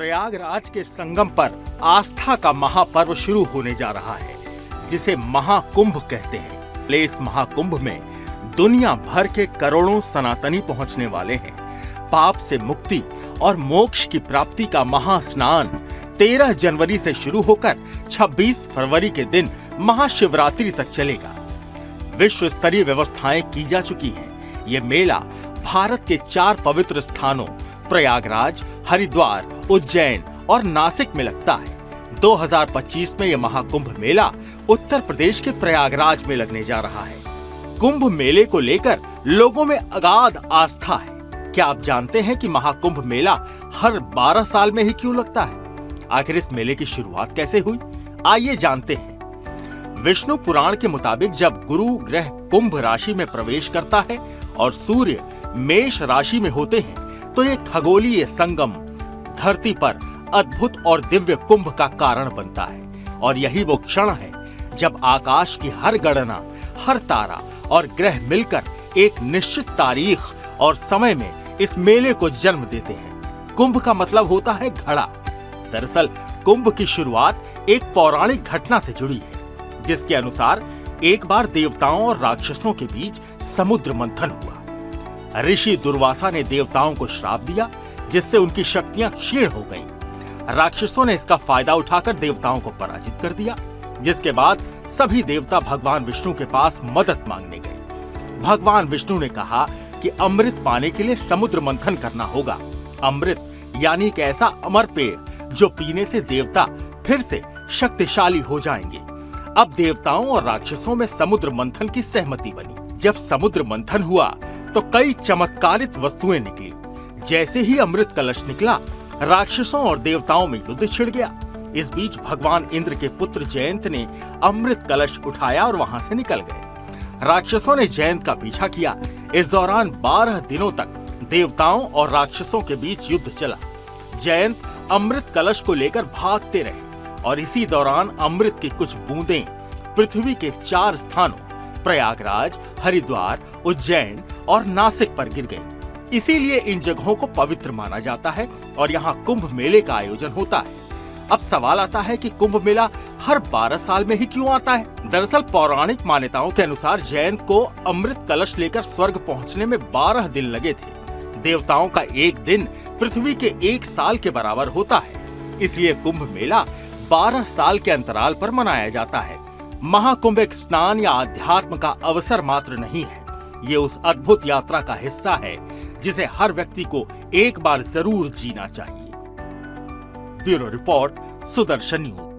प्रयागराज के संगम पर आस्था का महापर्व शुरू होने जा रहा है, जिसे महाकुंभ कहते हैं। इस महाकुंभ में दुनिया भर के करोड़ों सनातनी पहुंचने वाले हैं। पाप से मुक्ति और मोक्ष की प्राप्ति का महास्नान 13 जनवरी से शुरू होकर 26 फरवरी के दिन महाशिवरात्रि तक चलेगा। विश्व स्तरीय व्यवस्थाएं की जा चुकी हैं। ये मेला भारत के 4 पवित्र स्थानों प्रयागराज, हरिद्वार, उज्जैन और नासिक में लगता है। 2025 में यह महाकुंभ मेला उत्तर प्रदेश के प्रयागराज में लगने जा रहा है। कुंभ मेले को लेकर लोगों में अगाध आस्था है। क्या आप जानते हैं कि महाकुंभ मेला हर 12 साल में ही क्यों लगता है? आखिर इस मेले की शुरुआत कैसे हुई, आइए जानते हैं। विष्णु पुराण के मुताबिक जब गुरु ग्रह कुंभ राशि में प्रवेश करता है और सूर्य मेष राशि में होते हैं, तो ये खगोलीय संगम धरती पर अद्भुत और दिव्य कुंभ का कारण बनता है। और यही वो क्षण है जब आकाश की हर गणना, हर तारा और ग्रह मिलकर एक निश्चित तारीख और समय में इस मेले को जन्म देते हैं। कुंभ का मतलब होता है घड़ा। दरअसल कुंभ की शुरुआत एक पौराणिक घटना से जुड़ी है, जिसके अनुसार एक बार देवताओं और राक्षसों के बीच समुद्र मंथन हुआ। ऋषि दुर्वासा ने देवताओं को श्राप दिया, जिससे उनकी शक्तियां क्षीण हो गईं। राक्षसों ने इसका फायदा उठाकर देवताओं को पराजित कर दिया, जिसके बाद सभी देवता भगवान विष्णु के पास मदद मांगने गए। भगवान विष्णु ने कहा कि अमृत पाने के लिए समुद्र मंथन करना होगा। अमृत यानी एक ऐसा अमर पेय जो पीने से देवता फिर से शक्तिशाली हो जाएंगे। अब देवताओं और राक्षसों में समुद्र मंथन की सहमति बनी। जब समुद्र मंथन हुआ तो कई चमत्कारित वस्तुएं निकली। जैसे ही अमृत कलश निकला, राक्षसों और देवताओं में युद्ध छिड़ गया। इस बीच भगवान इंद्र के पुत्र जयंत ने अमृत कलश उठाया और वहां से निकल गए। राक्षसों ने जयंत का पीछा किया। इस दौरान 12 दिनों तक देवताओं और राक्षसों के बीच युद्ध चला। जयंत अमृत कलश को लेकर भागते रहे और इसी दौरान अमृत की कुछ बूंदें पृथ्वी के 4 स्थानों प्रयागराज, हरिद्वार, उज्जैन और नासिक पर गिर गई। इसीलिए इन जगहों को पवित्र माना जाता है और यहाँ कुंभ मेले का आयोजन होता है। अब सवाल आता है कि कुंभ मेला हर 12 साल में ही क्यों आता है? दरअसल पौराणिक मान्यताओं के अनुसार जयंत को अमृत कलश लेकर स्वर्ग पहुँचने में 12 दिन लगे थे। देवताओं का एक दिन पृथ्वी के 1 साल के बराबर होता है। इसलिए कुंभ मेला 12 साल के अंतराल पर मनाया जाता है। महाकुंभ एक स्नान या अध्यात्म का अवसर मात्र नहीं है, ये उस अद्भुत यात्रा का हिस्सा है जिसे हर व्यक्ति को एक बार जरूर जीना चाहिए। Bureau report, Sudarshan news.